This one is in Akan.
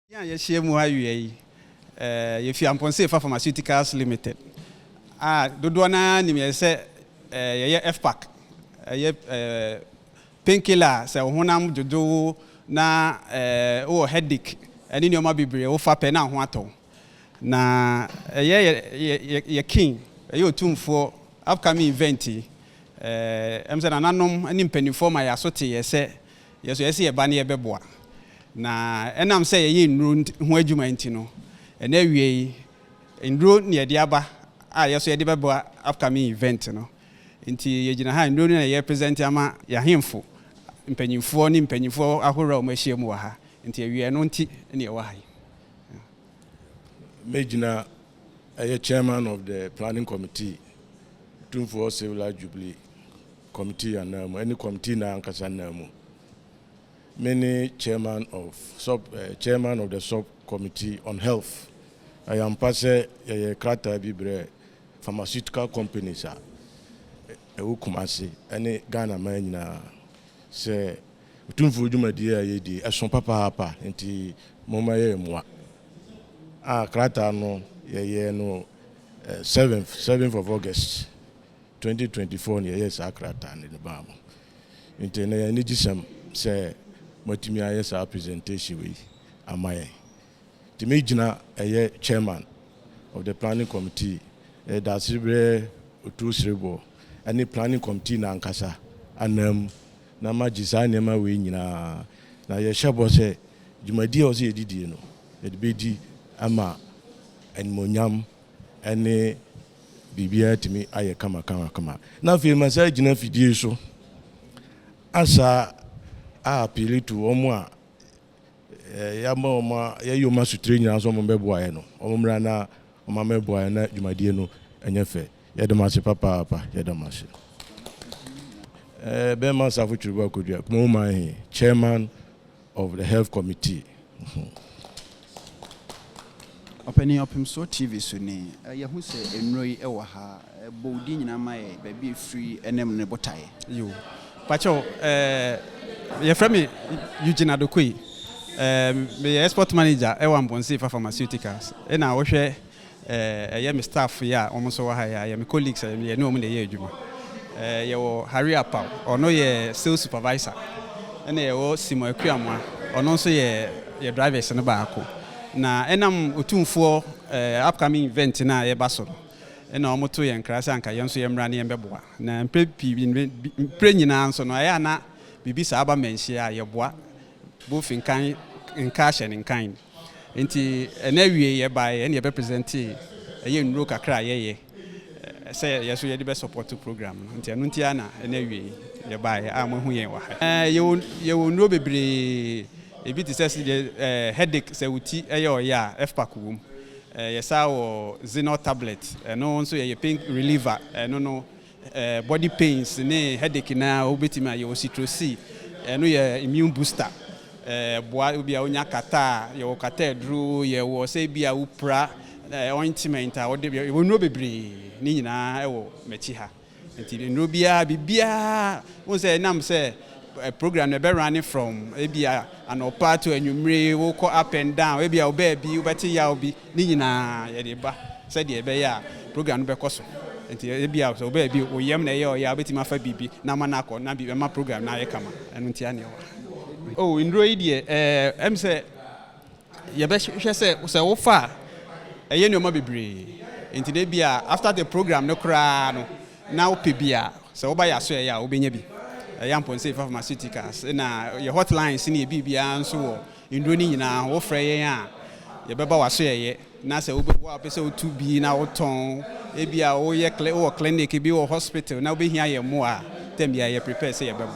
Yeah, yes, you Amponsah Pharmaceuticals Limited. Do na ni me say Efah. Painkiller say honam dodo na headache ani ni o ma bebre o fa pe na ho ato. Na ye king Otumfuo upcoming event em say nanom ani mpanifo ma ya so te ye say ye ba na ye beboa. Na enam say ye nru ho adwuma ntino ena wie ndro ne de aba yeso ye de beboa upcoming event no nti ye gina ha ndro ne ye present ama ya hemfo mpanyimfo ahoro ma hie mu wa ha nti wie no nti ne ye wa ha Mejina chairman of the planning committee Otumfuo Civil Jubilee committee and any committee na ankasa na mu. Many chairman of the subcommittee on health. I am Amponsah krata bibre pharmaceutical companies Kumasi any Ghana man na say Otumfuo dwumadi ayedi eson papa nti moma ye moa krata no no 7th of August 2024 yes krata ne ba mo nti na ni gisam say Matimi ayesa presentation we amaye. Timejina chairman of the planning committee that's Sibre Otusrebo any planning committee na ankasa anam na magisa nema we nyina na ye shabo se dwumadi o se edidie no e de bedi ama enmonyam ene bibia timi aye kama na fe masa gina fidie so asa appeal to omwa yoma sutre nyina so mbeboa ye no omumra na omameboa ye na dwumadie no enyefe yedemase papa yedemase be man safu churuba kodua kuma chairman of the health committee Opemsuo TV so ni ye hu se enroi ewa ha bodi nyina ma ye ba bi free enem ne botae yo pacho ye frame Eugene Adokoi me export manager Amponsah Pharmaceuticals na wo hwe ye me staff ya omo wa ha ya ye me colleagues ye no omo de ye adwuma ye wo Harry Apa ono ye sales supervisor na ye wo Simo Akuamwa ono so ye drivers no ba ako na enam Otumfuo upcoming event na ye baso na omo to ye nkrasa anka ye nso ye mra na ye mbeboa na mpre nyina nso no ya na bibi sa aba menhia ye boa both in cash and in kind nti na wie ye ba ye na ye represent ye nro kakra ye say ye so ye de support program nti anu nti ana na wie ye ba ye amahu ye wa ye nro bebre ebi ti say headache say uti ye o ya Efah kuwum ye sa wo Zinol tablet no nso ye pain reliever no body pains ne headache na obetima ye citrosy no ye immune booster boa obi a onya kata ye wo kata edru ye wo say bia upra ointment a wo de ye no bebre ni nyina wo mechi ha nti no bia won say nam say program na be running from ebia anopa to anwumre wo ko up and down ebia oba bi obeti ya obi ni nyina ye de ba say de be ya program no be koso nti ebia so oba bi oyem na ye o ya obeti ma fa bibi na ma na akọ na bi ma program na ye kama enu nti ane o indro idie em say ye be hwe say wo fa eye ne o ma bebre nti de bia after the program no kra no na wo pe bia say wo ba ya so ya wo benya bi Amponsah Pharmaceuticals na your hotlines ni bibia nso wo indro ni nyina wo frɛ yen a ye beba waso ye na sɛ wo apese wo tu bi na wo ton ebia wo ye clinic bi wo hospital na wo behia ye mo a tem bia ye prepare sɛ ye beba